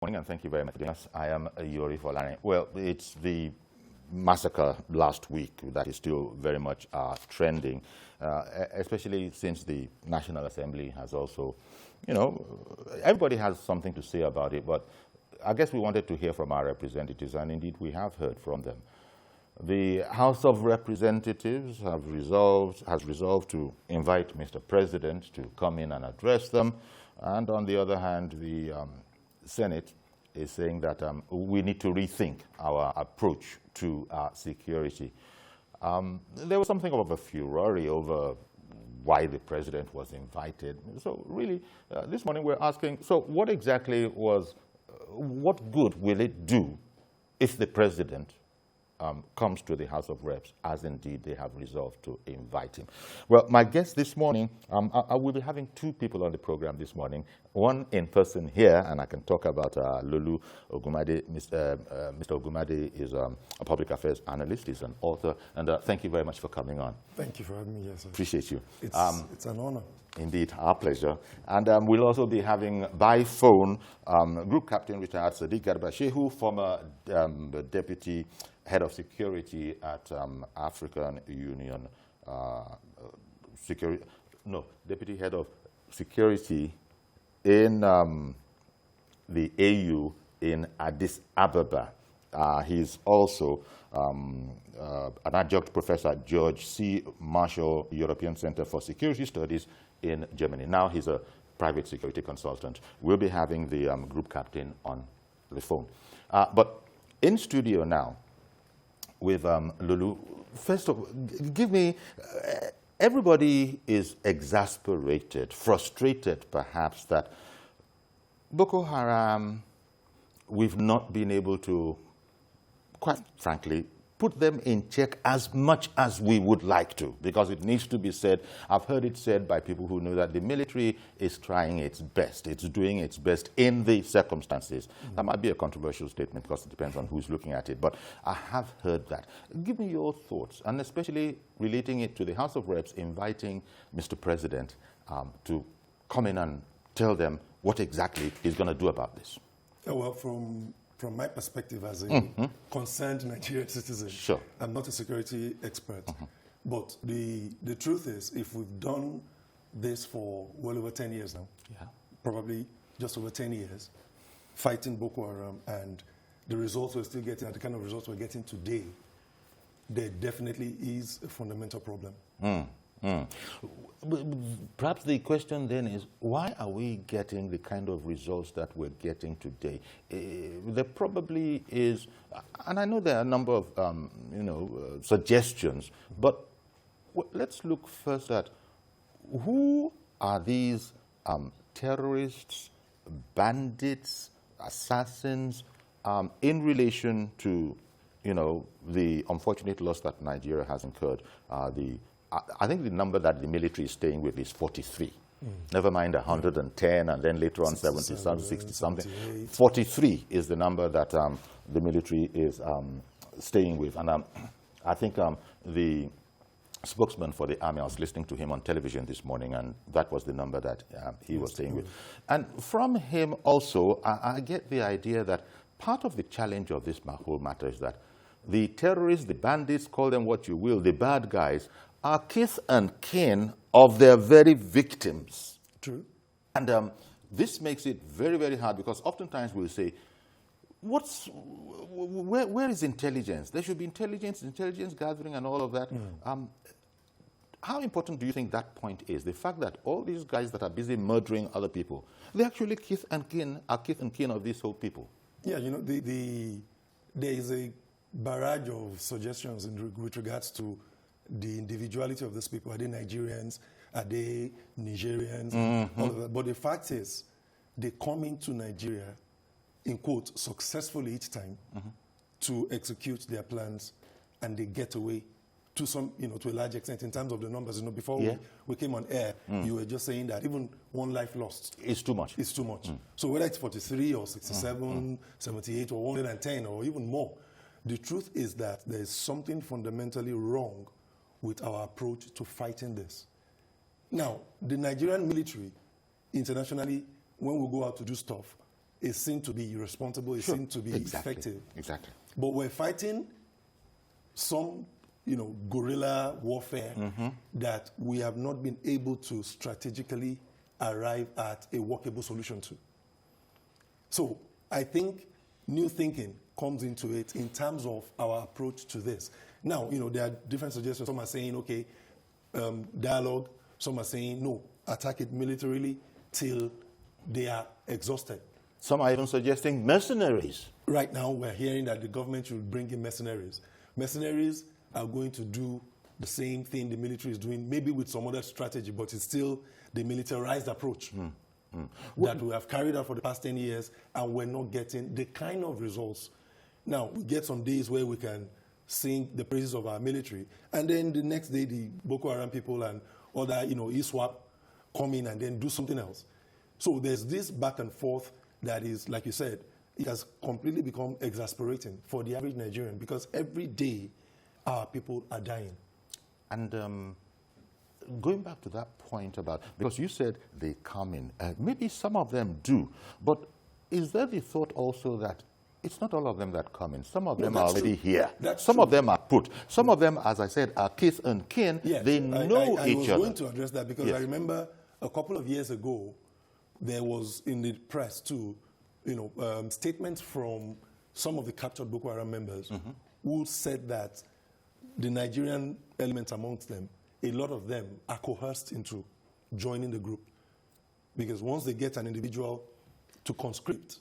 Morning, and thank you very much for joining us. I am Yori Folani. Well, it's the massacre last week that is still very much trending, especially since the National Assembly has also, everybody has something to say about it, but I guess we wanted to hear from our representatives, and indeed we have heard from them. The House of Representatives has resolved to invite Mr. President to come in and address them, and on the other hand, the Senate is saying that we need to rethink our approach to security. There was something of a furor over why the president was invited. So really, this morning we're asking, so what exactly what good will it do if the president comes to the House of Reps, as indeed they have resolved to invite him? Well, my guest this morning, I will be having two people on the program this morning. One in person here, and I can talk about Lulu Ogumade. Mr. Ogumade is a public affairs analyst, he's an author, and thank you very much for coming on. Thank you for having me here, sir. Appreciate you. It's an honor. Indeed, our pleasure. And we'll also be having by phone Group Captain Retired Sadiq Garba Shehu, former Deputy Head of Security at African Union Deputy Head of Security in the AU in Addis Ababa. He's also an adjunct professor at George C. Marshall European Center for Security Studies in Germany. Now he's a private security consultant. We'll be having the group captain on the phone. But in studio now with Lulu, first of all, give me, everybody is exasperated, frustrated perhaps that Boko Haram, we've not been able to, quite frankly, put them in check as much as we would like to, because it needs to be said. I've heard it said by people who know that the military is trying its best. It's doing its best in the circumstances. That might be a controversial statement because it depends on who's looking at it, but I have heard that. Give me your thoughts, and especially relating it to the House of Reps inviting Mr. President to come in and tell them what exactly he's going to do about this. Well, from my perspective as a concerned Nigerian citizen, sure, I'm not a security expert, but the truth is, if we've done this for well over 10 years now, probably just over 10 years, fighting Boko Haram, and the results we're still getting, and the kind of results we're getting today, there definitely is a fundamental problem. Perhaps the question then is, why are we getting the kind of results that we're getting today? There probably is, and I know there are a number of suggestions, but let's look first at who are these terrorists, bandits, assassins, in relation to the unfortunate loss that Nigeria has incurred. I think the number that the military is staying with is 43. Never mind 110, and then later on 70, 60 something. 43 is the number that the military is staying with. And I think the spokesman for the army, I was listening to him on television this morning, and that was the number that he was staying with. And from him also, I get the idea that part of the challenge of this whole matter is that the terrorists, the bandits, call them what you will, the bad guys, are kith and kin of their very victims. True. And this makes it very, very hard, because oftentimes we'll say, where is intelligence? There should be intelligence gathering and all of that. How important do you think that point is? The fact that all these guys that are busy murdering other people, they're actually kith and kin of these whole people. Yeah, there is a barrage of suggestions with regards to the individuality of these people. Are they Nigerians? Are they Nigerians? All of that. But the fact is, they come into Nigeria, in quote, successfully each time to execute their plans, and they get away to some, to a large extent in terms of the numbers. Before we came on air, you were just saying that even one life lost is too much. It's too much. So whether it's 43 or 67, 78 or 110 or even more, the truth is that there is something fundamentally wrong with our approach to fighting this. Now, the Nigerian military, internationally, when we go out to do stuff, is seen to be irresponsible, is seen to be effective. Exactly. But we're fighting some, guerrilla warfare that we have not been able to strategically arrive at a workable solution to. So I think new thinking comes into it in terms of our approach to this. Now, there are different suggestions. Some are saying, okay, dialogue. Some are saying, no, attack it militarily till they are exhausted. Some are even suggesting mercenaries. Right now, we're hearing that the government should bring in mercenaries. Mercenaries are going to do the same thing the military is doing, maybe with some other strategy, but it's still the militarized approach that we have carried out for the past 10 years, and we're not getting the kind of results. Now, we get some days where we can sing the praises of our military, and then the next day, the Boko Haram people and other, ISWAP come in and then do something else. So there's this back and forth that is, like you said, it has completely become exasperating for the average Nigerian, because every day our people are dying. And going back to that point about, because you said they come in, maybe some of them do, but is there the thought also that it's not all of them that come in? Some of them are already here. Some of them are put. Some of them, as I said, are kith and kin. Yes, they know I each other. I was going to address that because I remember a couple of years ago, there was in the press too, statements from some of the captured Boko Haram members who said that the Nigerian elements amongst them, a lot of them are coerced into joining the group. Because once they get an individual to conscript,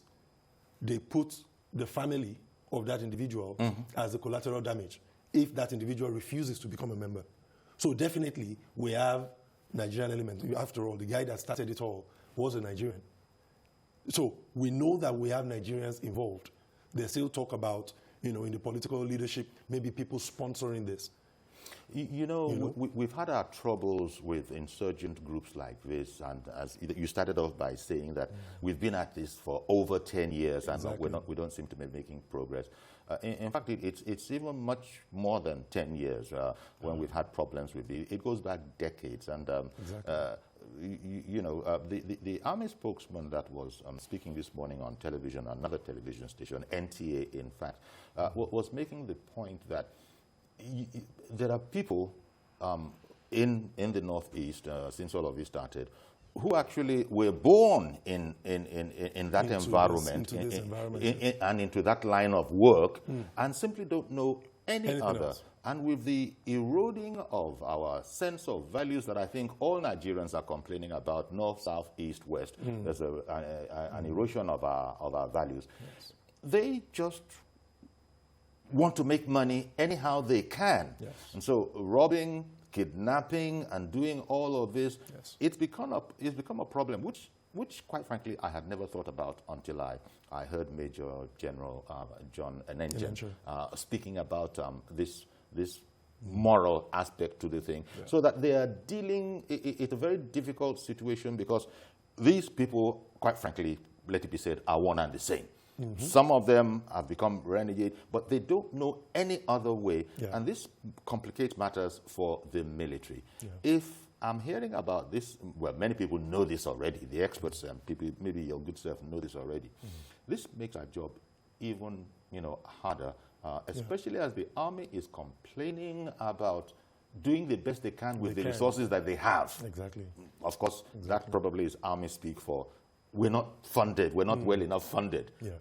they put the family of that individual as the collateral damage if that individual refuses to become a member. So definitely we have Nigerian elements. After all, the guy that started it all was a Nigerian. So we know that we have Nigerians involved. They still talk about, in the political leadership, maybe people sponsoring this. We've had our troubles with insurgent groups like this, and as you started off by saying that we've been at this for over 10 years, and we don't seem to be making progress. In fact, it's even much more than 10 years when we've had problems with it. It goes back decades, and the army spokesman that was speaking this morning on television, another television station, NTA, in fact, was making the point that there are people in the Northeast, since all of this started, who actually were born in that environment, and into that line of work, and simply don't know anything other. Else. And with the eroding of our sense of values that I think all Nigerians are complaining about, north, south, east, west, there's an erosion of our values. Yes. They just want to make money anyhow they can. Yes. And so robbing, kidnapping, and doing all of this, it's become a problem, which quite frankly I had never thought about until I heard Major General John Enenchen speaking about this moral aspect to the thing. Yeah. So that they are dealing, it's a very difficult situation because these people, quite frankly, let it be said, are one and the same. Some of them have become renegade, but they don't know any other way. Yeah. And this complicates matters for the military. Yeah. If I'm hearing about this, well, many people know this already. The experts and people, maybe your good self, know this already. This makes our job even, harder, especially as the army is complaining about doing the best they can with the resources that they have. Exactly. Of course, that probably is army speak for we're not funded, we're not well enough funded. Yeah.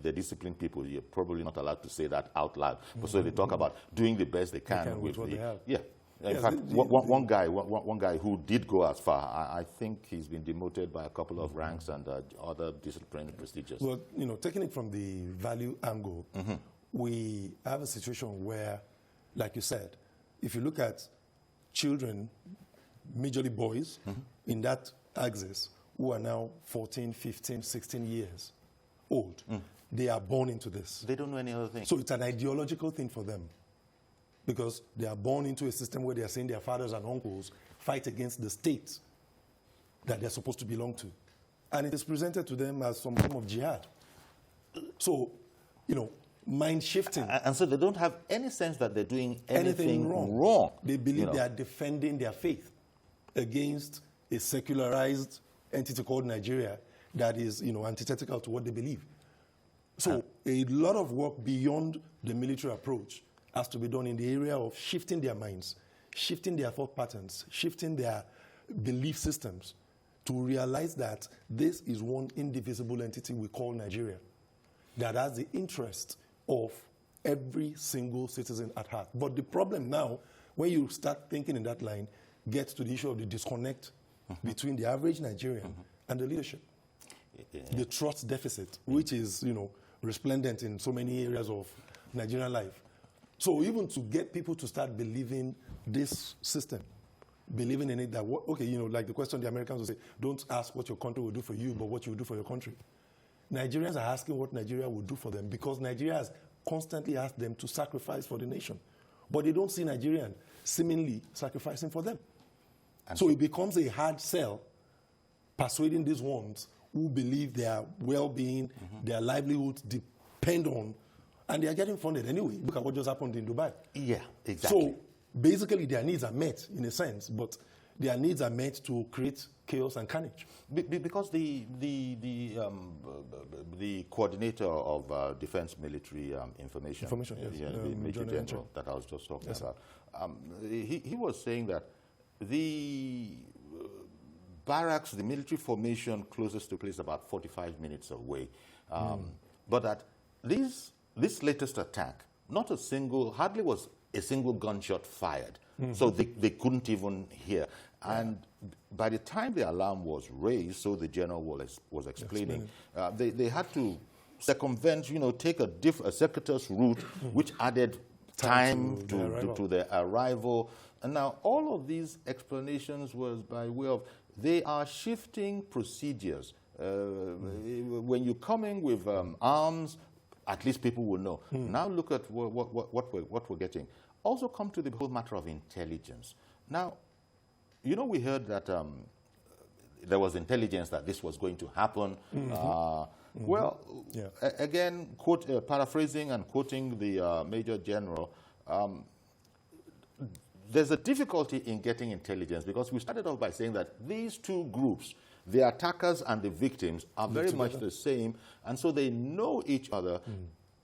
The disciplined people, you're probably not allowed to say that out loud. But so they talk about doing the best they can with what they have. Yeah. In fact, one guy who did go as far, I think he's been demoted by a couple of ranks and other disciplinary procedures. Well, taking it from the value angle, we have a situation where, like you said, if you look at children, majorly boys, in that axis, who are now 14, 15, 16 years old, they are born into this. They don't know any other thing. So it's an ideological thing for them because they are born into a system where they are seeing their fathers and uncles fight against the state that they're supposed to belong to. And it is presented to them as some form of jihad. So, mind shifting. And so they don't have any sense that they're doing anything wrong. They believe they are defending their faith against a secularized entity called Nigeria that is, antithetical to what they believe. So a lot of work beyond the military approach has to be done in the area of shifting their minds, shifting their thought patterns, shifting their belief systems to realize that this is one indivisible entity we call Nigeria that has the interest of every single citizen at heart. But the problem now, when you start thinking in that line, gets to the issue of the disconnect between the average Nigerian and the leadership. The trust deficit, which is, resplendent in so many areas of Nigerian life. So even to get people to start believing this system, believing in it, that, like the question the Americans will say, don't ask what your country will do for you, but what you will do for your country. Nigerians are asking what Nigeria will do for them because Nigeria has constantly asked them to sacrifice for the nation. But they don't see Nigerians seemingly sacrificing for them. And so it becomes a hard sell persuading these ones who believe their well-being, their livelihoods depend on, and they are getting funded anyway. Look at what just happened in Dubai. Yeah, exactly. So basically their needs are met in a sense, but their needs are met to create chaos and carnage. Because the coordinator of Defense Military Information, yes. the Major General that I was just talking about, he was saying that the barracks, the military formation closest to place about 45 minutes away, but that this latest attack, hardly was a single gunshot fired. So they couldn't even hear. And by the time the alarm was raised, so the general was explaining, they had to circumvent, take a circuitous route, which added time to their arrival. And now all of these explanations was by way of, they are shifting procedures. When you're coming with arms, at least people will know. Now look at what we're getting. Also come to the whole matter of intelligence. Now, we heard that there was intelligence that this was going to happen. Well, again, paraphrasing and quoting the Major General, there's a difficulty in getting intelligence because we started off by saying that these two groups, the attackers and the victims, are very much the same, and so they know each other.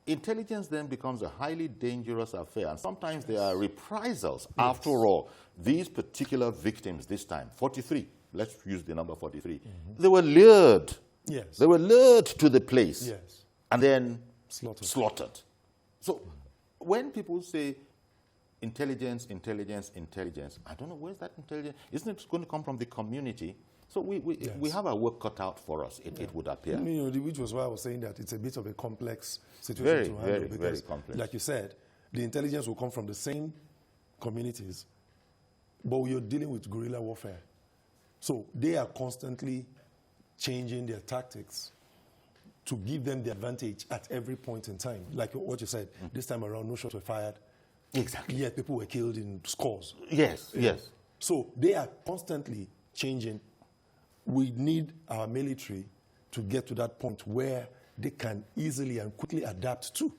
Intelligence then becomes a highly dangerous affair, and sometimes there are reprisals. After all, these particular victims this time, 43, let's use the number 43, they were lured. Yes. They were lured to the place. Yes. And then slaughtered. So when people say intelligence, intelligence, intelligence, I don't know, where's that intelligence? Isn't it going to come from the community? So we have our work cut out for us, it would appear. Which was why I was saying that it's a bit of a complex situation to handle. Very complex. Like you said, the intelligence will come from the same communities, but we are dealing with guerrilla warfare. So they are constantly changing their tactics to give them the advantage at every point in time. Like what you said, this time around, no shots were fired. Exactly. Yet people were killed in scores. Yes, yes. So they are constantly changing. We need our military to get to that point where they can easily and quickly adapt to.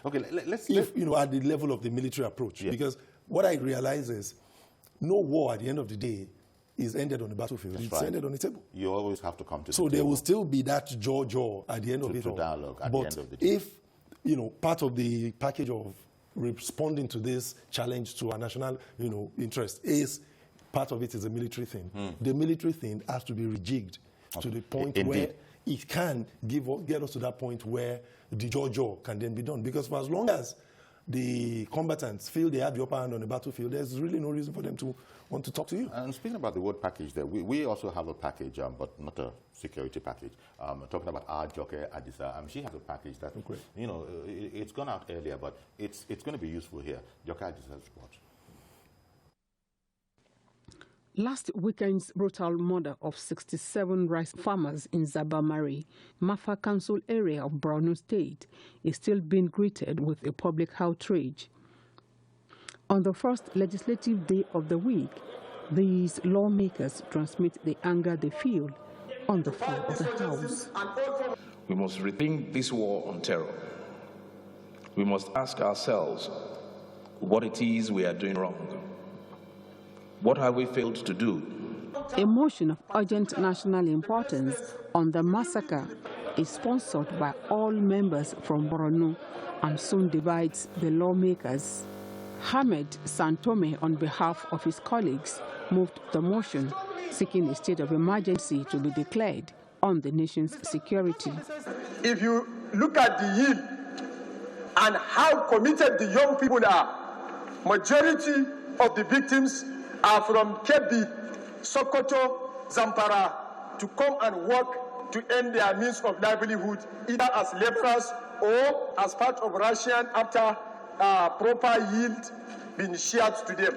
Okay, let's at the level of the military approach. Yes. Because what I realize is no war at the end of the day is ended on the battlefield. It's ended on the table. You always have to come to the table. So there will still be that jaw at the end of it all. Dialogue at the end of the day. If, part of the package of responding to this challenge to our national, interest is part of it is a military thing. The military thing has to be rejigged to the point where it can get us to that point where the jaw can then be done. Because for as long as the combatants feel they have the upper hand on the battlefield, there's really no reason for them to want to talk to you. And speaking about the word package there, we also have a package, but not a security package. Talking about our Joke Adisa, she has a package that, it's gone out earlier, but it's going to be useful here. Joke Adisa's report. Last weekend's brutal murder of 67 rice farmers in Zabarmari, Mafa Council area of Borno State, is still being greeted with a public outrage. On the first legislative day of the week, these lawmakers transmit the anger they feel on the floor of the House. We must rethink this war on terror. We must ask ourselves what it is we are doing wrong. What have we failed to do? A motion of urgent national importance on the massacre is sponsored by all members from Borno and soon divides the lawmakers. Ahmed Santome, on behalf of his colleagues, moved the motion, seeking a state of emergency to be declared on the nation's security. If you look at the yield and how committed the young people are, majority of the victims are from Kebbi, Sokoto, Zampara, to come and work to earn their means of livelihood, either as laborers or as part of ration after proper yield being shared to them.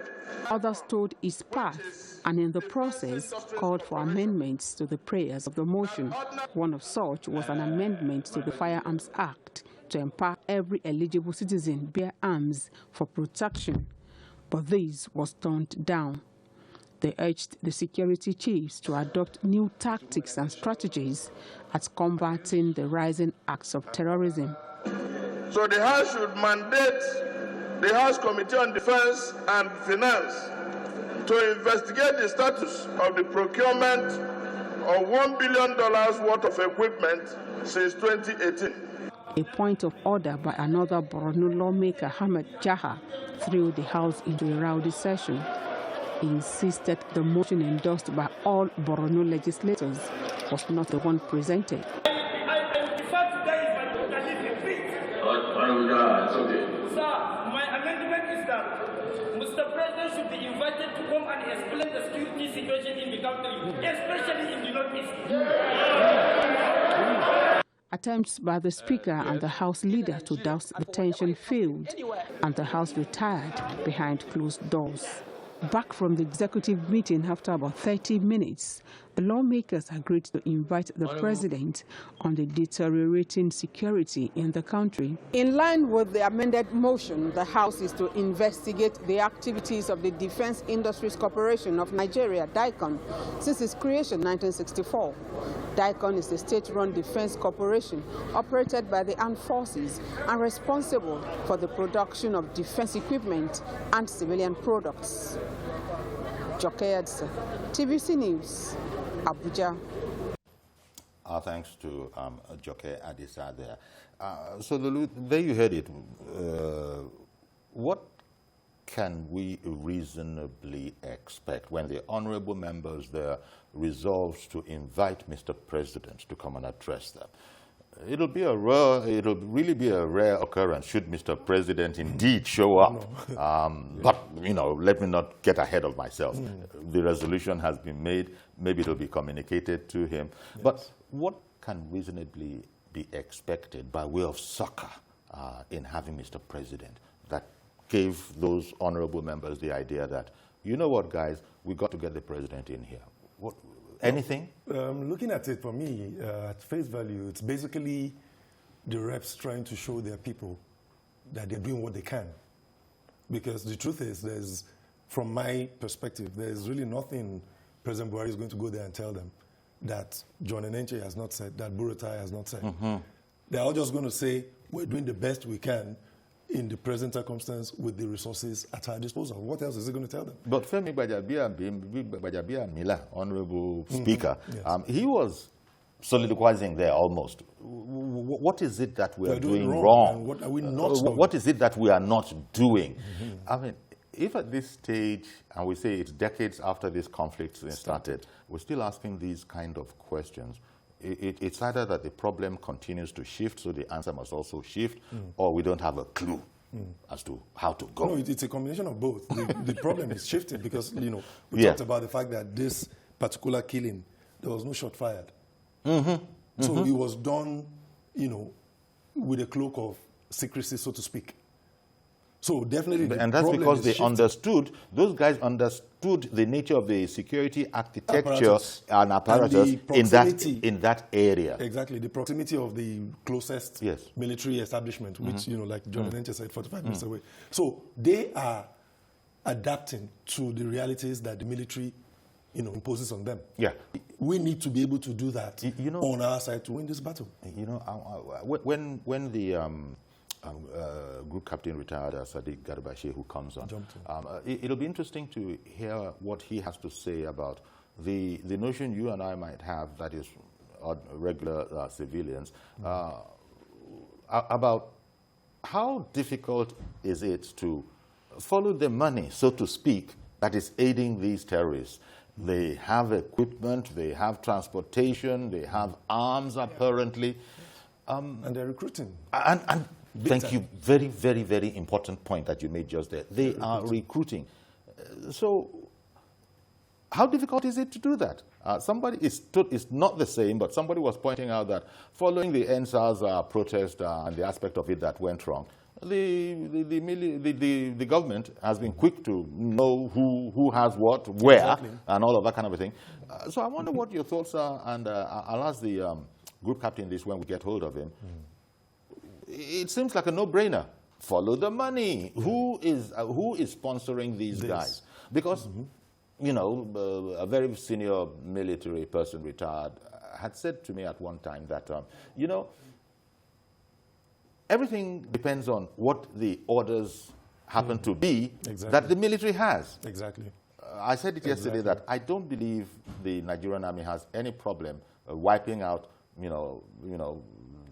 Others told his path and in the process called for amendments to the prayers of the motion. One of such was an amendment to the Firearms Act to empower every eligible citizen bear arms for protection, but this was turned down. They urged the security chiefs to adopt new tactics and strategies at combating the rising acts of terrorism. So the House should mandate the House Committee on Defense and Finance to investigate the status of the procurement of $1 billion worth of equipment since 2018. A point of order by another Borno lawmaker, Ahmed Jaha, threw the House into a rowdy session. He insisted the motion endorsed by all Borno legislators was not the one presented. Sir, my amendment is that Mr. President should be invited to come and explain the security situation in the country, especially in the Northeast. Attempts by the Speaker and the House leader to douse the tension failed, and the House retired behind closed doors. Back from the executive meeting after about 30 minutes, the lawmakers agreed to invite the president on the deteriorating security in the country. In line with the amended motion, the House is to investigate the activities of the Defense Industries Corporation of Nigeria, DICON, since its creation in 1964. DICON is a state-run defense corporation operated by the armed forces and responsible for the production of defense equipment and civilian products. Joke Edsa, TVC News, Abuja. Our thanks to Joke Adisa there. So there you heard it. What can we reasonably expect when the honorable members there resolves to invite Mr. President to come and address them? It'll really be a rare occurrence should Mr. President indeed show up. But, you know, let me not get ahead of myself. The resolution has been made. Maybe it'll be communicated to him. Yes. But what can reasonably be expected by way of succor in having Mr. President that gave those honorable members the idea that, you know what, guys, we got to get the president in here? What? Anything? Looking at it, for me, at face value, it's basically the reps trying to show their people that they're doing what they can. Because the truth is, from my perspective, there's really nothing President Buhari is going to go there and tell them that John Enenche has not said, that Buratai has not said. They're all just going to say, we're doing the best we can in the present circumstance with the resources at our disposal. What else is he going to tell them? But Femi Gbajabiamila, Mila, Honorable Speaker, yes. He was soliloquizing there almost. What is it that we are doing wrong? What are we not doing? What is it that we are not doing? I mean, if at this stage, and we say it's decades after this conflict started, we're still asking these kind of questions, it's either that the problem continues to shift, so the answer must also shift, or we don't have a clue as to how to go. No, it's a combination of both. The problem is shifting because, you know, we talked about the fact that this particular killing, there was no shot fired. So it was done, you know, with a cloak of secrecy, so to speak. So definitely, and that's because they understood, those guys understood the nature of the security architecture and apparatus in that area. Exactly, the proximity of the closest military establishment, which, you know, like John Enenche said, 45 minutes away. So they are adapting to the realities that the military, you know, imposes on them. Yeah, we need to be able to do that, you know, on our side to win this battle. You know, when the Group Captain retired Sadiq Garbashi, who comes on, it'll be interesting to hear what he has to say about the notion you and I might have, that is regular civilians, about how difficult is it to follow the money, so to speak, that is aiding these terrorists. They have equipment, they have transportation, they have arms apparently. And they're recruiting. And thank you, very, very, very important point that you made just there. They are recruiting. So how difficult is it to do that? It's not the same, but somebody was pointing out that following the NSAS protest and the aspect of it that went wrong, the government has been quick to know who has what, where, exactly, and all of that kind of a thing. So I wonder what your thoughts are, and I'll ask the group captain this when we get hold of him. It seems like a no-brainer. Follow the money. Who is sponsoring these guys? Because, you know, a very senior military person, retired, had said to me at one time that, you know, everything depends on what the orders happen to be that the military has. Exactly. I said it yesterday that I don't believe the Nigerian army has any problem wiping out, you know,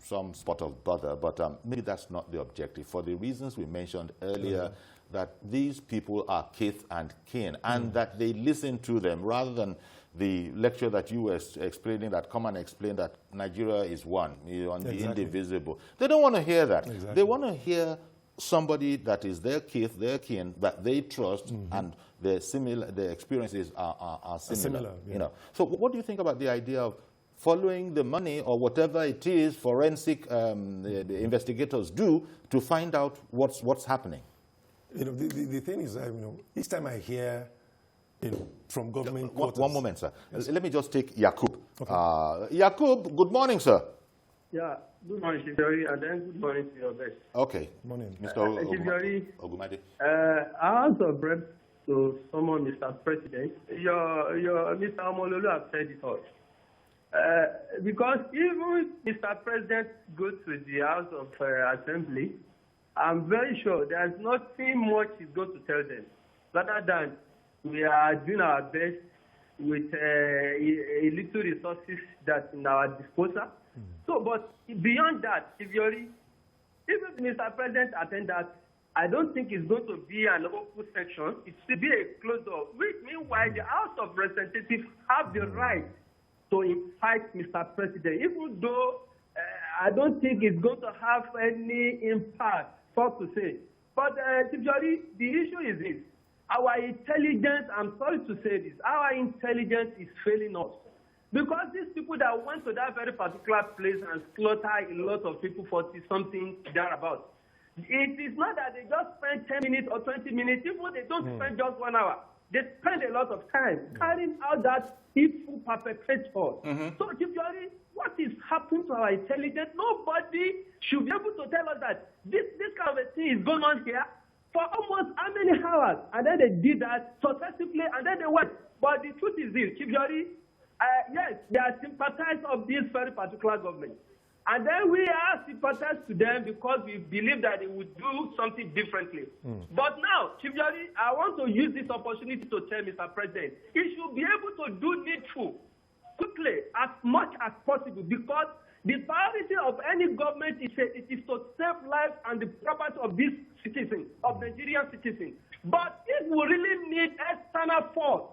some spot of bother, but maybe that's not the objective. For the reasons we mentioned earlier, that these people are kith and kin, and that they listen to them rather than the lecture that you were explaining, that come and explain that Nigeria is one, you know, the indivisible. They don't want to hear that. They want to hear somebody that is their kith, their kin, that they trust, and their experiences are similar. You know. So what do you think about the idea of following the money or whatever it is forensic the investigators do to find out what's happening? You know, the thing is, you know, each time I hear, you know, from government quarters. One moment, sir. Yes. Let me just take Yakub. Yakub, good morning, sir. Yeah, good morning, Shivjari, and then good morning to your best. Okay. Morning. Mr. Ogumade. I also brought to someone, Mr. President. Your Mr. Omololu has said it all. Because even Mr. President goes to the House of Assembly, I'm very sure there's nothing much he's going to tell them, rather than we are doing our best with a little resources that's in our disposal. So, but beyond that, even Mr. President attend that, I don't think it's going to be an open section. It should be a closed door. Meanwhile, the House of Representatives have the right to invite Mr. President, even though I don't think it's going to have any impact, so to say. But the issue is this. Our intelligence, I'm sorry to say this, our intelligence is failing us. Because these people that went to that very particular place and slaughtered a lot of people, 40-something thereabouts, it is not that they just spend 10 minutes or 20 minutes, even they don't spend just 1 hour. They spend a lot of time carrying out that evil perpetrator. So, what is happening to our intelligence? Nobody should be able to tell us that this kind of a thing is going on here for almost how many hours? And then they did that successfully, and then they went. But the truth is this, yes, they are sympathizers of this very particular government. And then we are sympathizers to them because we believe that they would do something differently. But now, I want to use this opportunity to tell Mr. President, he should be able to do needful quickly as much as possible, because the priority of any government is to save lives and the property of these citizens, of Nigerian citizens. But if we really need external force,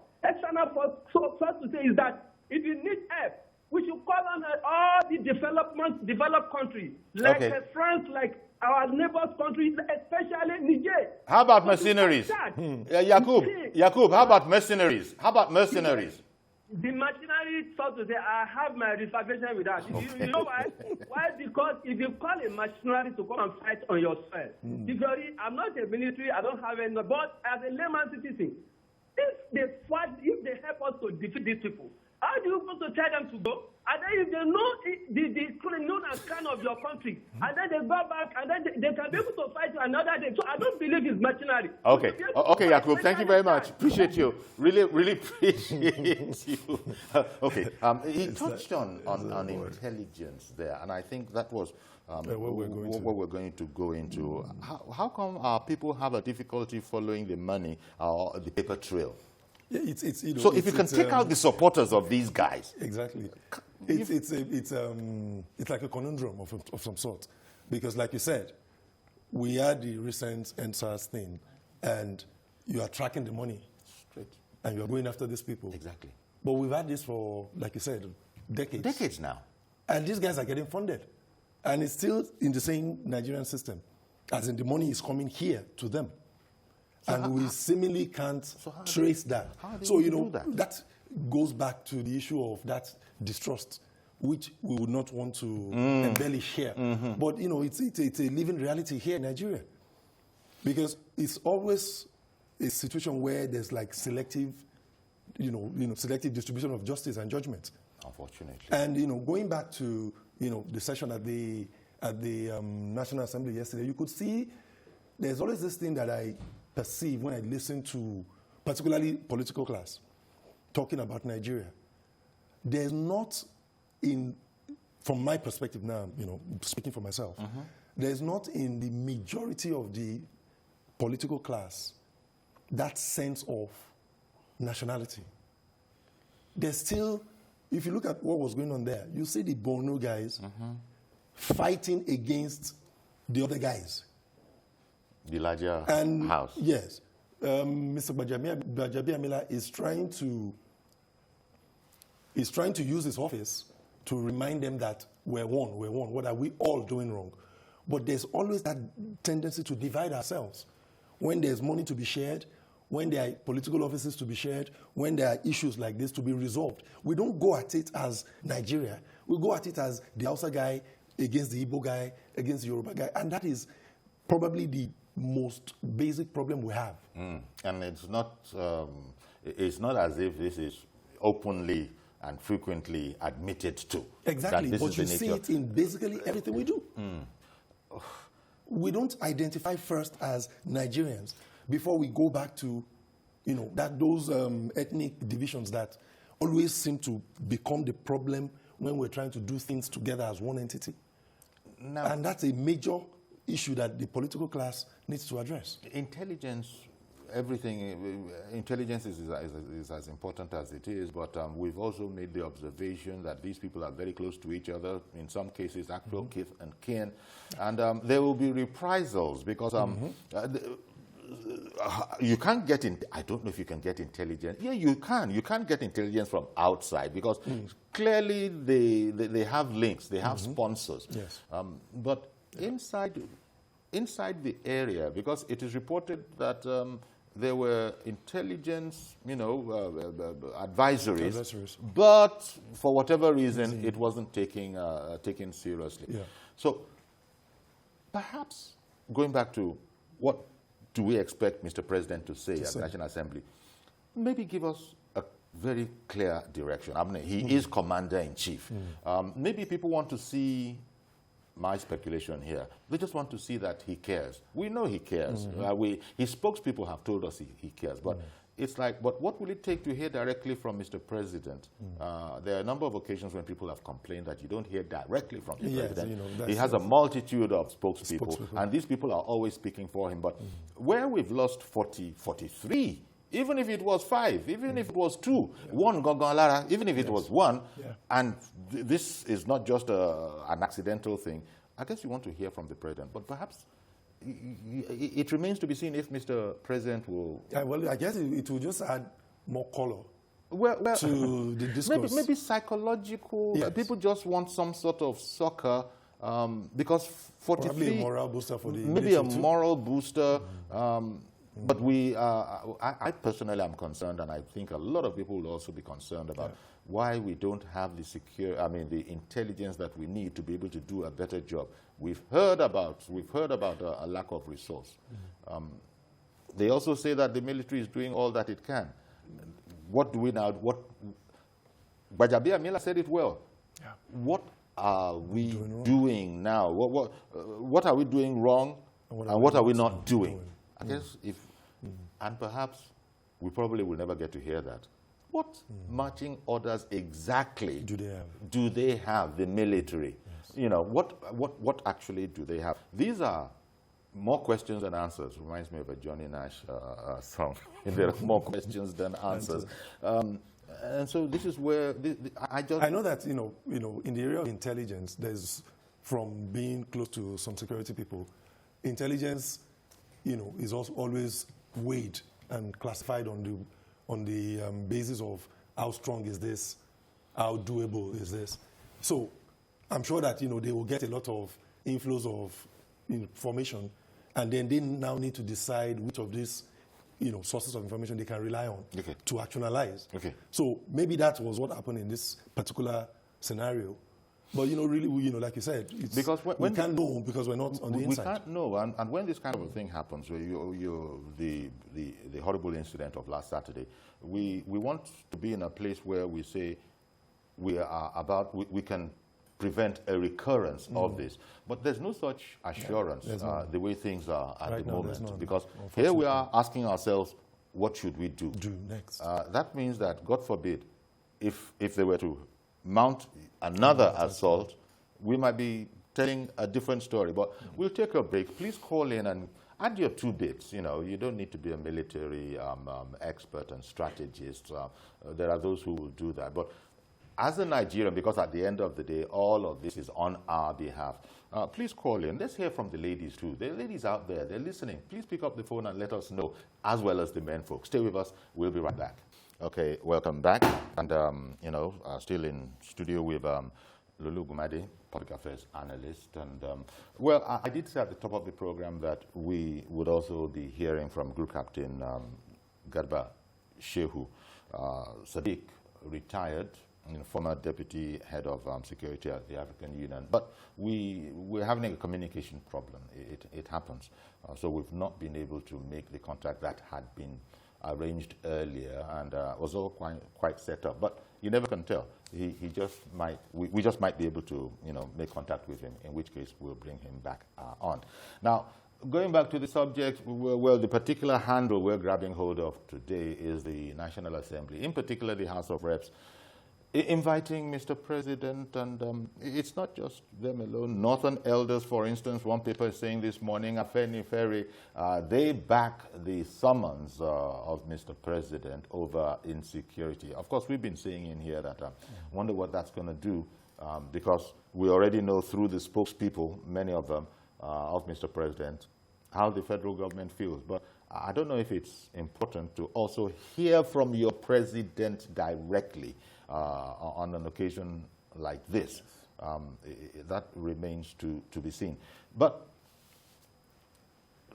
so to say, is that if you need help, we should call on all the developed countries, like France, like our neighbors' countries, especially Niger. How about mercenaries? Yakub, how about mercenaries? The mercenaries, so to say, I have my reservation with that. You know why? Why? Because if you call a mercenary to come and fight on your side, I'm not a military, I don't have any, but as a layman citizen, if they help us to defeat these people, how do you want to tell them to go? And then if they know the known and kind of your country, and then they go back, and then they can be able to fight you another day. So I don't believe it's mercenary. Okay, Yakub, thank you very much. Appreciate you. Really appreciate you. He touched on intelligence there, and I think that was what we're going to go into. How come our people have a difficulty following the money or the paper trail? Yeah, it's you know. So if you can take out the supporters of these guys. Exactly. It's like a conundrum of some sort. Because like you said, we had the recent NSAS thing, and you are tracking the money. Straight. And you're going after these people. Exactly. But we've had this for, like you said, decades. Decades now. And these guys are getting funded. And it's still in the same Nigerian system. As in the money is coming here to them. So and we seemingly can't trace that. So, you know, that goes back to the issue of that distrust, which we would not want to embellish here. But, you know, it's a living reality here in Nigeria. Because it's always a situation where there's like selective distribution of justice and judgment. Unfortunately. And, you know, going back to, you know, the session at the National Assembly yesterday, you could see there's always this thing that I perceive when I listen to particularly political class talking about Nigeria. There's not from my perspective now, you know, speaking for myself, there's not in the majority of the political class that sense of nationality. There's still, if you look at what was going on there, you see the Borno guys fighting against the other guys. The larger house. Yes. Mr. Gbajabiamila is trying to use his office to remind them that we're one. What are we all doing wrong? But there's always that tendency to divide ourselves. When there's money to be shared, when there are political offices to be shared, when there are issues like this to be resolved, we don't go at it as Nigeria. We go at it as the Hausa guy against the Igbo guy, against the Yoruba guy. And that is probably the most basic problem we have. And it's not as if this is openly and frequently admitted to. Exactly, but you see it in basically everything we do. We don't identify first as Nigerians before we go back to, you know, those ethnic divisions that always seem to become the problem when we're trying to do things together as one entity. Now, and that's a major issue that the political class needs to address. Intelligence, intelligence is as important as it is, but we've also made the observation that these people are very close to each other, in some cases actual kith and kin, and there will be reprisals because you can't get in. I don't know if you can get intelligence. Yeah, you can. You can't get intelligence from outside because clearly they have links, they have sponsors. Yes. But inside the area, because it is reported that there were intelligence, advisories, but for whatever reason, it wasn't taken seriously. Yeah. So perhaps going back to what do we expect Mr. President to say at the National Assembly, maybe give us a very clear direction. I mean, he is Commander-in-Chief. Maybe people want to see, my speculation here, they just want to see that he cares. We know he cares. His spokespeople have told us he cares. But it's like, but what will it take to hear directly from Mr. President? There are a number of occasions when people have complained that you don't hear directly from the President. He has a multitude of spokespeople, and these people are always speaking for him. But where we've lost 43, even if it was 5, even if it was 2, 1 Gongalara, even if it was 1, and this is not just an accidental thing, I guess you want to hear from the President. But perhaps it remains to be seen if Mr. President will... well, I guess it will just add more color to the discourse. Maybe psychological. Yes. People just want some sort of succor because 43... Probably a moral booster for the... Maybe a moral booster. But I personally am concerned, and I think a lot of people will also be concerned about why we don't have the intelligence that we need to be able to do a better job. We've heard about a lack of resource. They also say that the military is doing all that it can. What do we now? Gbajabiamila said it well. Yeah. What are we doing now? What are we doing wrong, and what are we not doing? I guess and perhaps we probably will never get to hear that. What marching orders exactly do they have, the military? Yes. What actually do they have? These are more questions than answers. Reminds me of a Johnny Nash song. There are more questions than answers. And so this is where I know that, you know, in the area of intelligence, there's, from being close to some security people, intelligence, you know, is also always weighed and classified on the basis of how strong is this, how doable is this. So I'm sure that, you know, they will get a lot of inflows of information, and then they now need to decide which of these, you know, sources of information they can rely on to actualize. So maybe that was what happened in this particular scenario. But, you know, really, you know, like you said, it's, because we can't know because we're not on the inside. We can't know, and when this kind of a thing happens, where the horrible incident of last Saturday, we want to be in a place where we say we can prevent a recurrence of this. But there's no such assurance the way things are at the moment. Because here we are asking ourselves, what should we do next? That means that, God forbid, if they were to mount another assault, we might be telling a different story. But we'll take a break. Please call in and add your 2 bits. You know, you don't need to be a military expert and strategist. There are those who will do that. But as a Nigerian, because at the end of the day, all of this is on our behalf, please call in. Let's hear from the ladies too. There are ladies out there, they're listening. Please pick up the phone and let us know, as well as the men folks. Stay with us. We'll be right back. Okay, welcome back. And, you know, still in studio with Lulu Gumade, public affairs analyst. And, well, I did say at the top of the program that we would also be hearing from Group Captain Garba Shehu. Sadiq retired, former deputy head of security at the African Union. But we're having a communication problem. It happens. So we've not been able to make the contact that had been arranged earlier, and was all quite set up. But you never can tell. He just might, we just might be able to, you know, make contact with him, in which case we'll bring him back on. Now, going back to the subject, well, the particular handle we're grabbing hold of today is the National Assembly, in particular the House of Reps, inviting Mr. President, and it's not just them alone. Northern Elders, for instance, one paper is saying this morning, Afeni Ferry, they back the summons of Mr. President over insecurity. Of course, we've been saying in here that wonder what that's going to do, because we already know through the spokespeople, many of them, of Mr. President, how the federal government feels. But I don't know if it's important to also hear from your president directly on an occasion like this. That remains to be seen. But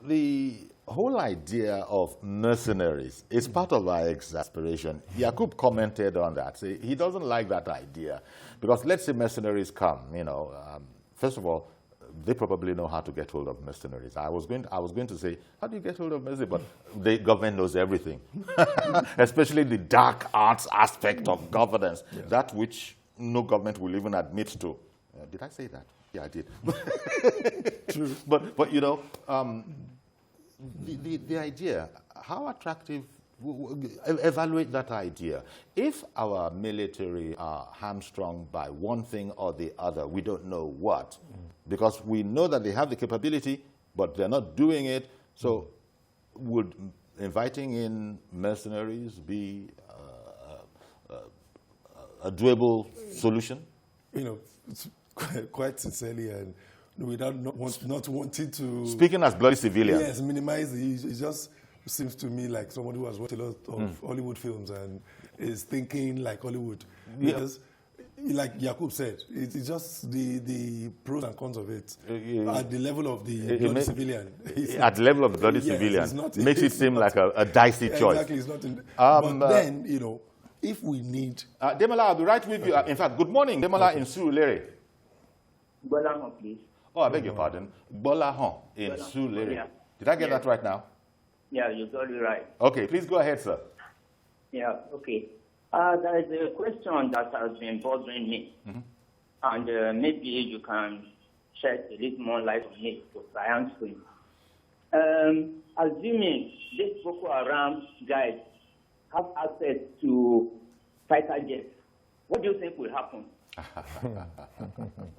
the whole idea of mercenaries is part of our exasperation. Yakub commented on that. He doesn't like that idea, because let's say mercenaries come, you know, first of all, they probably know how to get hold of mercenaries. I was going to say, how do you get hold of mercenaries? But the government knows everything, especially the dark arts aspect of governance, that which no government will even admit to. Did I say that? Yeah, I did. True. But you know, the idea, how attractive, evaluate that idea. If our military are hamstrung by one thing or the other, we don't know what, because we know that they have the capability, but they're not doing it. So would inviting in mercenaries be a doable solution? You know, it's quite sincerely, and without not wanting to... Speaking as bloody civilian. Yes, minimize it just seems to me like someone who has watched a lot of Hollywood films and is thinking like Hollywood. Because, like Yakub said, it's just the pros and cons of it at the level of the bloody civilian. At the level of the bloody civilian, makes it seem like a dicey choice. Exactly, it's not. But then, you know, if we need... Demola, I'll be right with you. In fact, good morning, Demola in Surulere. Bolahon, please. Oh, I beg your pardon. Bolahon in Surulere. Yeah. Did I get that right now? Yeah, you got it right. Okay, please go ahead, sir. Yeah, okay. There is a question that has been bothering me, and maybe you can shed a little more light on it to try answering. Assuming these Boko Haram guys have access to fighter jets, what do you think will happen?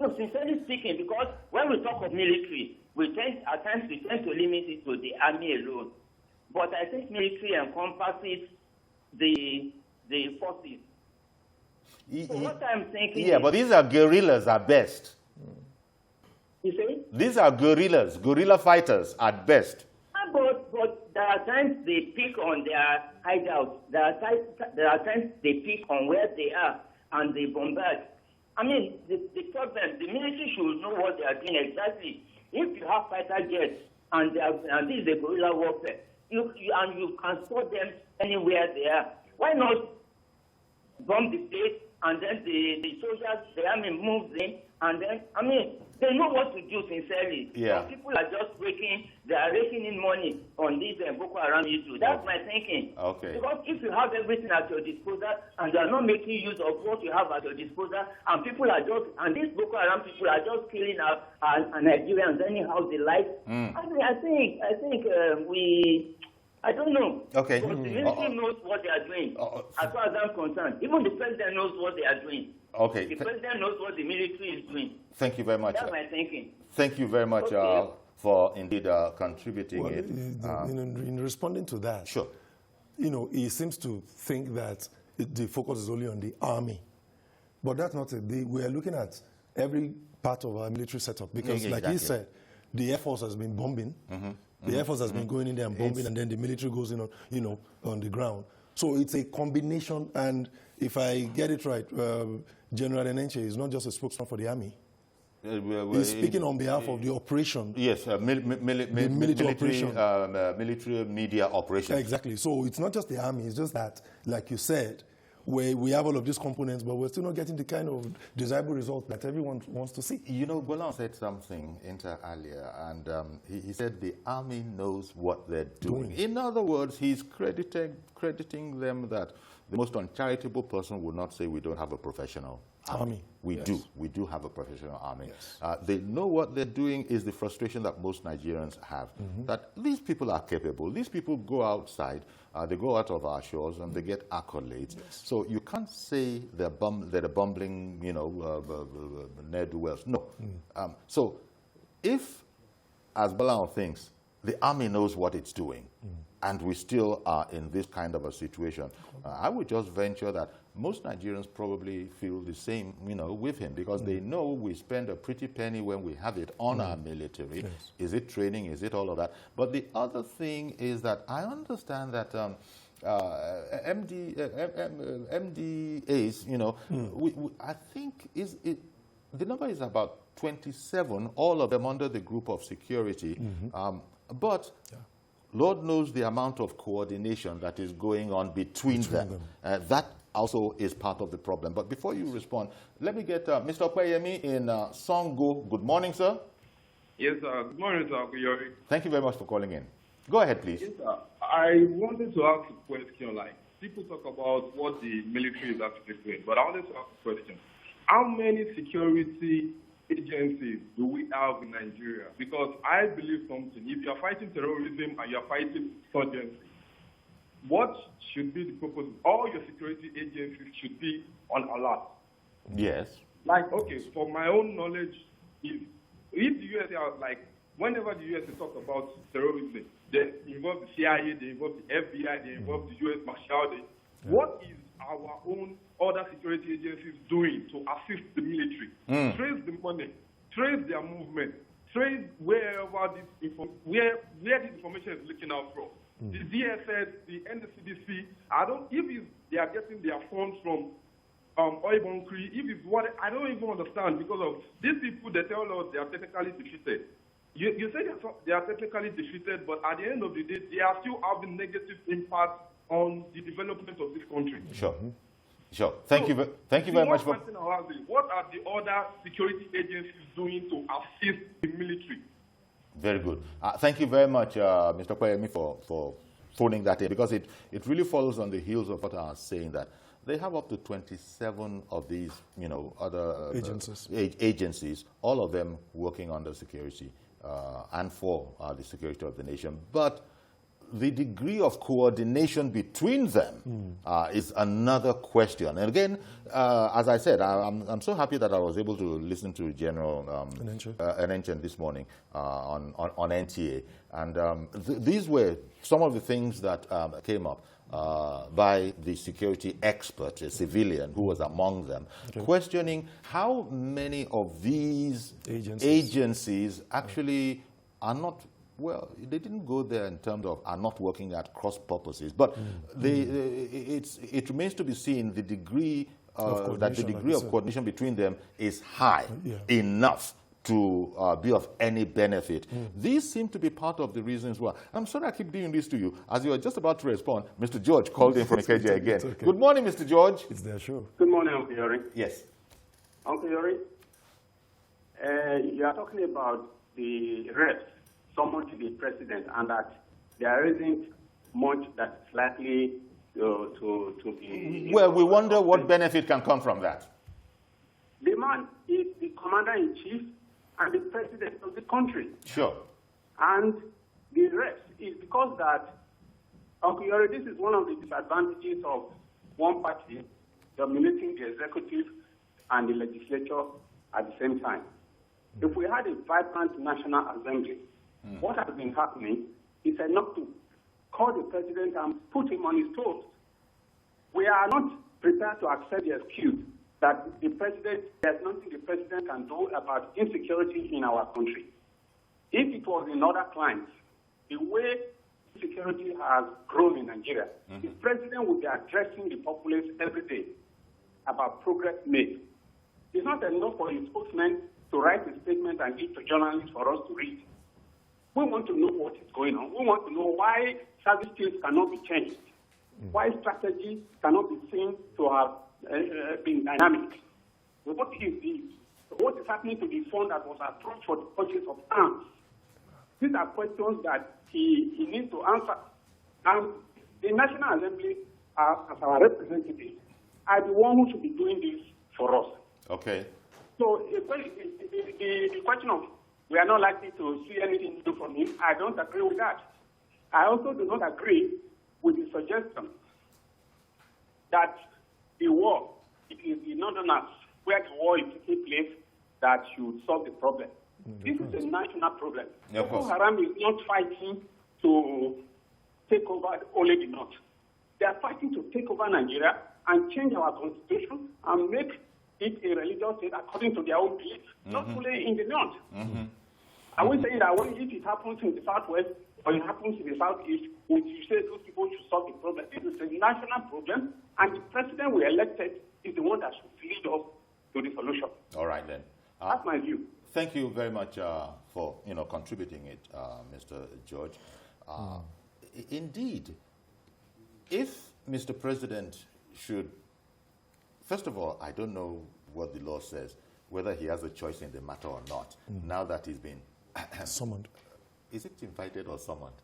No, sincerely speaking, because when we talk of military, we tend at at times we tend to limit it to the army alone. But I think military encompasses the forces. So what I'm thinking but these are guerrillas at best. You see? These are guerrillas, guerrilla fighters at best. But there are times they pick on their hideouts. There are times they pick on where they are and they bombard. I mean, the problem, the military should know what they are doing exactly. If you have fighter jets and this is a guerrilla warfare, you can spot them anywhere they are. Why not bomb the place and then the soldiers, the army moves in and then, I mean, they know what to do sincerely. Yeah. Some people are just they are raking in money on this Boko Haram issue. That's my thinking. Okay. Because if you have everything at your disposal and you are not making use of what you have at your disposal, and people are just, and these Boko Haram people are just killing our Nigerians anyhow they like. I think I don't know. Okay. But the military knows what they are doing. As far as I'm concerned, even the president knows what they are doing. Okay. The president knows what the military is doing. Thank you very much. That's my thinking. Thank you very much for indeed contributing Well, it. In responding to that, Sure. He seems to think that the focus is only on the army. But that's not it. We are looking at every part of our military setup because, like he said, the Air Force has been bombing. The Air Force has been going in there and bombing, and then the military goes in on, on the ground. So it's a combination, and if I get it right, General Enenche is not just a spokesman for the army. He's speaking on behalf of the operation. Yes, military operation. Military media operation. Exactly. So it's not just the army, it's just that, like you said, where we have all of these components, but we're still not getting the kind of desirable result that everyone wants to see. Golan said something earlier, and he said the army knows what they're doing. In other words, he's crediting them that the most uncharitable person would not say we don't have a professional army. We do have a professional army. Yes. They know what they're doing. Is the frustration that most Nigerians have, that these people are capable. These people go outside, they go out of our shores, and they get accolades. Yes. So you can't say they're bumbling, ne'er-do-wells. No. So if, as Balan thinks, the army knows what it's doing, and we still are in this kind of a situation, I would just venture that most Nigerians probably feel the same, with him, because they know we spend a pretty penny when we have it on our military. Yes. Is it training? Is it all of that? But the other thing is that I understand that MDAs, I think the number is about 27, all of them under the group of security. But Lord knows the amount of coordination that is going on between them. That also is part of the problem. But before you respond, let me get Mr. Okweyemi in Songo. Good morning, sir. Yes, sir. Good morning, sir. Thank you very much for calling in. Go ahead, please. Yes, sir. I wanted to ask a question. Like, people talk about what the military is actually doing, but I wanted to ask a question. How many security agencies do we have in Nigeria? Because I believe something. If you are fighting terrorism and you are fighting insurgency, what should be the purpose? All your security agencies should be on alert. Yes. Like, okay, for my own knowledge, if the USA are like, whenever the USA talk about terrorism, they involve the CIA, they involve the FBI, they involve the US Marshal. What is our own other security agencies doing to assist the military? Trace the money, trace their movement, trace wherever this where this information is leaking out from. The DSS, the NCDC, if they are getting their funds from oil bunkering, if it's what, I don't even understand, because of these people, they tell us they are technically defeated. You say they are technically defeated, but at the end of the day, they are still having negative impact on the development of this country. Sure. Thank you very much. What are the other security agencies doing to assist the military? Very good. Thank you very much, Mr. Kweyemi, for phoning that in, because it really follows on the heels of what I was saying, that they have up to 27 of these, other agencies, all of them working under security and for the security of the nation. But the degree of coordination between them is another question. And again, as I said, I'm so happy that I was able to listen to General Enenchen this morning on NTA. And these were some of the things that came up by the security expert, a civilian who was among them, questioning how many of these agencies actually are not, well, they didn't go there in terms of are not working at cross purposes, but it remains to be seen the degree that the degree of coordination between them is high enough to be of any benefit. These seem to be part of the reasons why. I'm sorry I keep doing this to you. As you are just about to respond, Mr. George called in from Ikeja again. Okay. Good morning, Mr. George. It's their show. Good morning, Uncle Yori. Yes. Uncle Yori, you are talking about the reps summoned to the president and that there isn't much that's likely to be... Well, we wonder what benefit can come from that. The man is the commander-in-chief and the president of the country. Sure. And the rest is because that, Uncle Yori, this is one of the disadvantages of one party dominating the executive and the legislature at the same time. If we had a vibrant National Assembly, what has been happening is enough to call the president and put him on his toes. We are not prepared to accept the excuse that the president, there's nothing the president can do about insecurity in our country. If it was in other climes, the way security has grown in Nigeria, the president would be addressing the populace every day about progress made. It's not enough for his spokesman to write a statement and give to journalists for us to read. We want to know what is going on. We want to know why service skills cannot be changed, why strategy cannot be seen to have been dynamic. What is happening to the fund that was approved for the purchase of arms? These are questions that he needs to answer. And the National Assembly, as our representatives, are the one who should be doing this for us. Okay. So the question of we are not likely to see anything new from him, I don't agree with that. I also do not agree with the suggestion that the war, it is the Northerners where the war is taking place that should solve the problem. This is a national problem. Boko Haram is not fighting to take over only the North. They are fighting to take over Nigeria and change our constitution and make it a religious state according to their own beliefs, not only in the North. Are we saying that if it happens in the Southwest or it happens in the Southeast, would you say those people should solve the problem? This is a national problem, and the president we elected is the one that should lead us to the solution. All right, then. That's my view. Thank you very much for contributing it, Mr. George. Indeed, if Mr. President should, first of all, I don't know what the law says, whether he has a choice in the matter or not, now that he's been summoned. Is it invited or summoned?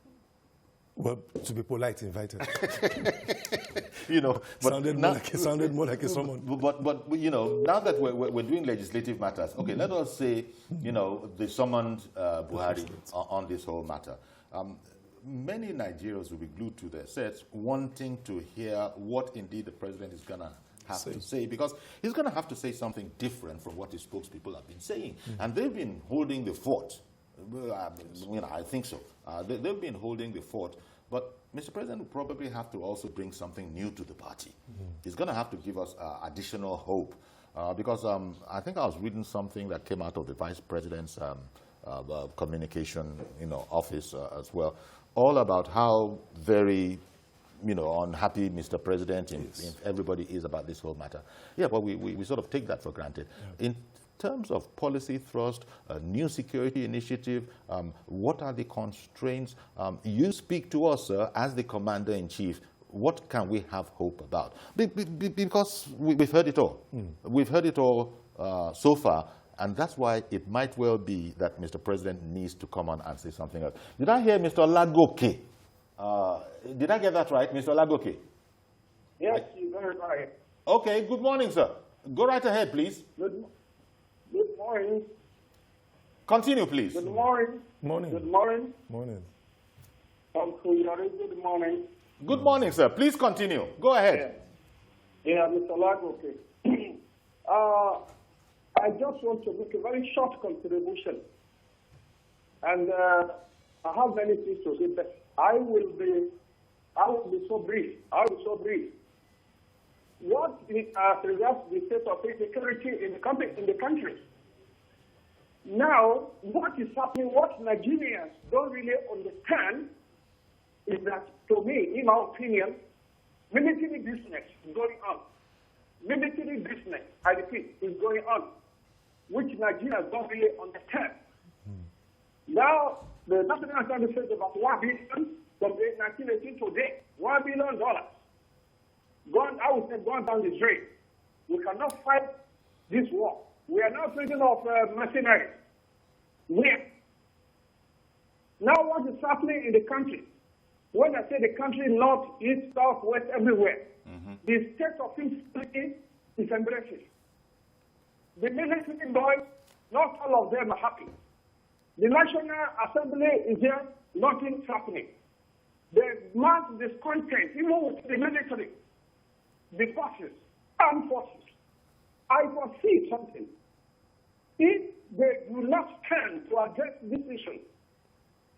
Well, to be polite, invited. Sounded more like a summon. But now that we're doing legislative matters, okay, let us say, they summoned Buhari on this whole matter. Many Nigerians will be glued to their sets wanting to hear what indeed the president is going to have to say, because he's going to have to say something different from what his spokespeople have been saying. And they've been holding the fort. I think so. They've been holding the fort. But Mr. President will probably have to also bring something new to the party. He's going to have to give us additional hope. Because I think I was reading something that came out of the Vice President's communication office as well, all about how very unhappy Mr. President and everybody is about this whole matter. Yeah, but we sort of take that for granted. Yeah. In terms of policy thrust, a new security initiative, what are the constraints? You speak to us, sir, as the Commander-in-Chief. What can we have hope about? Because we've heard it all. We've heard it all so far, and that's why it might well be that Mr. President needs to come on and say something else. Did I hear Mr. Lagoke? Did I get that right, Mr. Lagoke? Yes, you got it right. Okay, good morning, sir. Go right ahead, please. Good morning. Continue, please. Good morning. Morning. Good morning. Morning. Good morning. Good morning, sir. Please continue. Go ahead. Yeah, Mr. Lagoke. I just want to make a very short contribution. And I have many things to say, but I will be so brief. What regards the state of insecurity in the country? Now, what is happening, what Nigerians don't really understand is that, to me, in my opinion, military business is going on. Military business, I repeat, is going on, which Nigerians don't really understand. Now, the National Assembly says about $1 billion from 1918 to today, $1 billion. I would say gone down the drain. We cannot fight this war. We are now thinking of mercenaries. Where? Now what is happening in the country? When I say the country, north, east, south, west, everywhere, the state of insecurity is embracing. The military boys, not all of them are happy. The National Assembly is here, nothing's happening. There's mass discontent, even with the military, the forces, armed forces. I foresee something. If they do not stand to address this issue,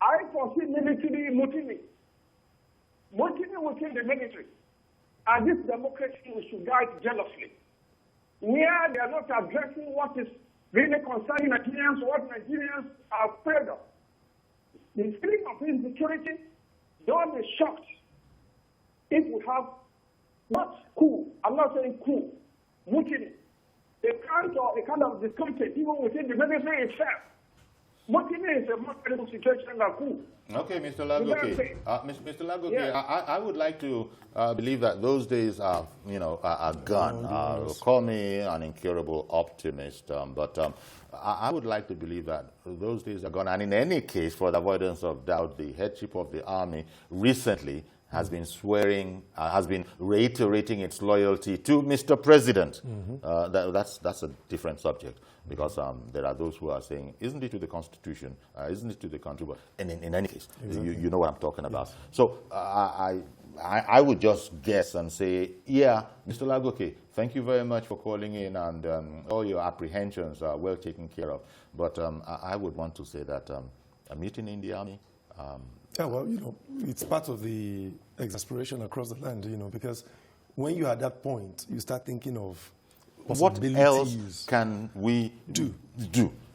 I foresee military mutiny within the military. And this democracy we should guide jealously. Where they are not addressing what is really concerning Nigerians, what Nigerians are afraid of. The feeling of insecurity, don't be shocked if we have not coup, I'm not saying coup, mutiny. A kind of discontent even within the military itself. Mutiny is a more critical situation than coup. Okay, Mr. Lagoke. Mr. Lagoke, Yeah. I would like to believe that those days are, are gone. Call me an incurable optimist, but I would like to believe that those days are gone. And in any case, for the avoidance of doubt, the headship of the army recently has been swearing, has been reiterating its loyalty to Mr. President. That's a different subject, because there are those who are saying, isn't it to the Constitution, isn't it to the country? But in any case, you know what I'm talking about. Yes. So I would just guess and say, yeah, Mr. Lagoke, thank you very much for calling in, and all your apprehensions are well taken care of. But I would want to say that a mutiny in the army, yeah, well, it's part of the exasperation across the land, because when you're at that point, you start thinking of what else can we do?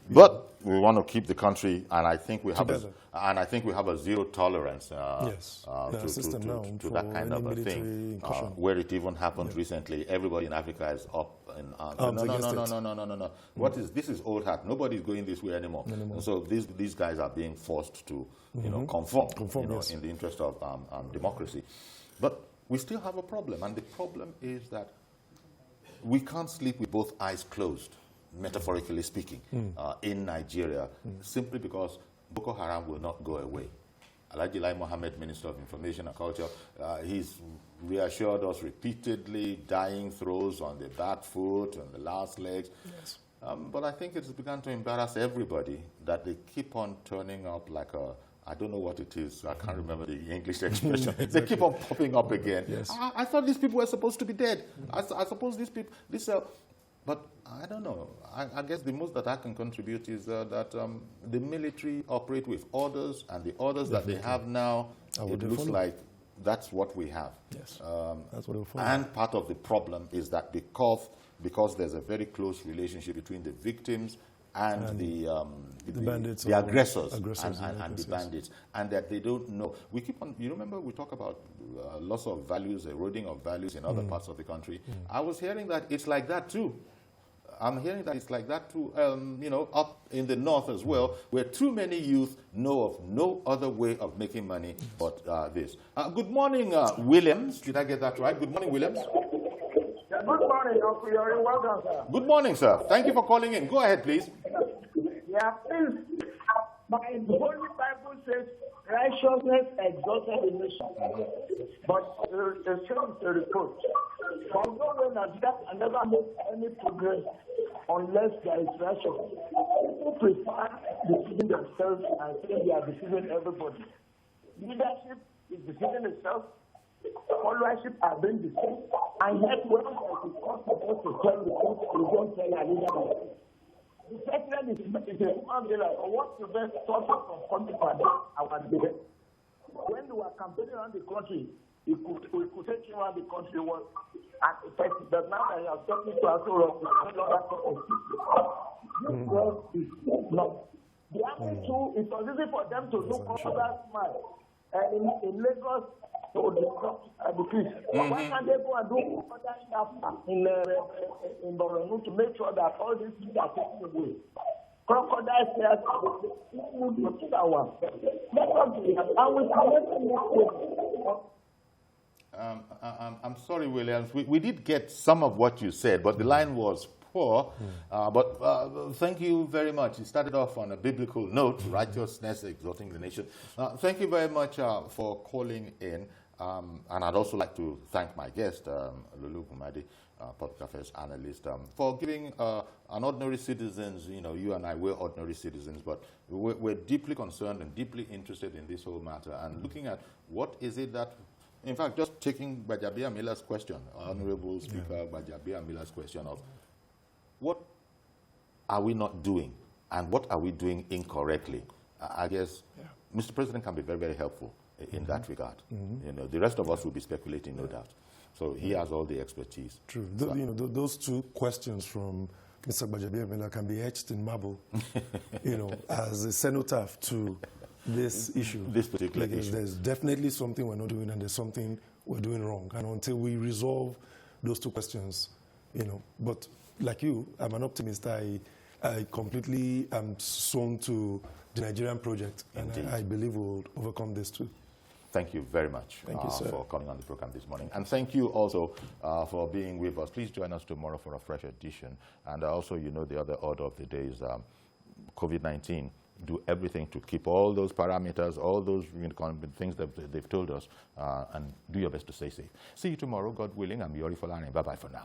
But we want to keep the country, and I think we have a zero tolerance to that kind of a thing. Where it even happened recently, everybody in Africa is up in arms. No. This is old hat. Nobody's going this way anymore. And so these guys are being forced to conform in the interest of democracy. But we still have a problem, and the problem is that we can't sleep with both eyes closed, metaphorically speaking, in Nigeria, simply because Boko Haram will not go away. Alhaji Lai Mohammed, Minister of Information and Culture, he's reassured us repeatedly, dying throws on the back foot, on the last legs. Yes. But I think it's begun to embarrass everybody that they keep on turning up like a, I don't know what it is, I can't remember the English expression. Exactly. They keep on popping up again. Yes. I thought these people were supposed to be dead. I suppose these people, but I don't know. I guess the most that I can contribute is that the military operate with orders, and the orders that they have now, it looks like that's what we have. Yes, that's what we'll follow. And part of the problem is that because there's a very close relationship between the victims and the bandits, the aggressors and the bandits, and that they don't know. We keep on, you remember we talk about loss of values, eroding of values in other parts of the country. I was hearing that it's like that too. I'm hearing that it's like that too, up in the north as well, where too many youth know of no other way of making money but this. Good morning, Williams. Did I get that right? Good morning, Williams. Good morning, Uncle. You're welcome, sir. Good morning, sir. Thank you for calling in. Go ahead, please. Yeah, please. My Holy Bible says righteousness exalted a nation, but the shame is a reproach. For no one has never made any progress unless there is righteousness. People prefer deceiving themselves and saying they are deceiving everybody. leadership is deceiving itself, followership are being deceived, and yet when it is possible to tell the truth, you don't tell your leader the truth. The president is a human being, or what prevents someone from coming to our debate? When we were campaigning around the country, we could take you around the country was at effect, but now that you are talking to us, no. The army too, it was easy for them to look over that smile in Lagos to disrupt the peace. Why can't they go and do other stuff in Borno to make sure that all these things are taken away? Crocodile tears, that one. Let us do that. I'm sorry, Williams. We did get some of what you said, but the line was poor. But thank you very much. You started off on a biblical note, righteousness exalting the nation. Thank you very much for calling in. And I'd also like to thank my guest, Lulu Gumadi, public affairs analyst, for giving an ordinary citizens, you and I, we're ordinary citizens, but we're deeply concerned and deeply interested in this whole matter and looking at what is it that, in fact, just taking Bajabia Miller's question, Honorable Speaker Bajabia Miller's question of what are we not doing and what are we doing incorrectly? I guess Mr. President can be very, very helpful in that regard. The rest of us will be speculating, no doubt. So he has all the expertise. True. Those two questions from Mr. Bajabia Miller can be etched in marble, as a cenotaph to this issue. This particular issue. There's definitely something we're not doing and there's something we're doing wrong. And until we resolve those two questions, but like you, I'm an optimist. I completely am sewn to the Nigerian project. Indeed. And I believe we'll overcome this too. Thank you very much for coming on the program this morning. And thank you also for being with us. Please join us tomorrow for a fresh edition. And also, the other order of the day is COVID-19. Do everything to keep all those parameters, all those things that they've told us, and do your best to stay safe. See you tomorrow, God willing. I'm Yori Folani. Bye-bye for now.